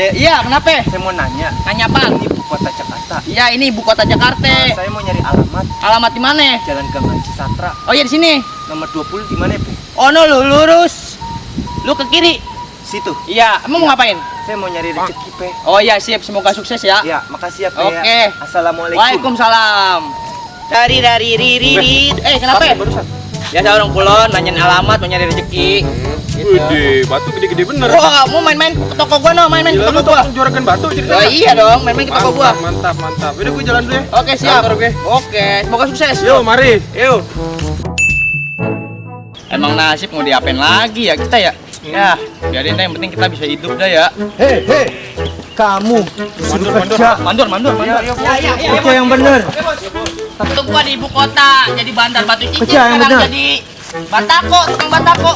Dek. Iya, kenapa? Saya mau nanya. Nanya apa? Ini ibu kota Jakarta. Iya, ini ibu kota Jakarta. Saya mau nyari alamat Alamat di mana? Jalan Gangan Cisatra. Oh iya di sini. Nomor 20 di mana, Bu? Oh no, lu lurus. Lu ke kiri. Situ. Iya, emang mau ngapain? Saya mau nyari rezeki, Pe. Oh iya, siap. Semoga sukses ya. Ya, makasih ya, Pe. Oke. Ya. Assalamualaikum. Waalaikumsalam. Dari riri. Kenapa? Barusan. Biasa orang kulon nanyain alamat, mau nyari rezeki. Wih, batu gede-gede bener. Wah, mau main-main ke toko gua no, main-main ke Gila, toko lu gua. tukang juragan batu Oh ceritanya. iya dong, main-main ke toko gua. Mantap. Udah gue jalan dulu ya. Oke, siap. Kantor gue. Oke, semoga sukses. Yuk, mari. Yuk. Emang nasib mau diapain lagi ya kita ya? Ya, biarin deh, yang penting kita bisa hidup dah ya. Hei, kamu disuruh kerja. Mandor. Ya. Kerja yang bener. Waktu gua di ibu kota jadi bandar batu cincin, Kerja yang sekarang benar. jadi batako, tukang batako.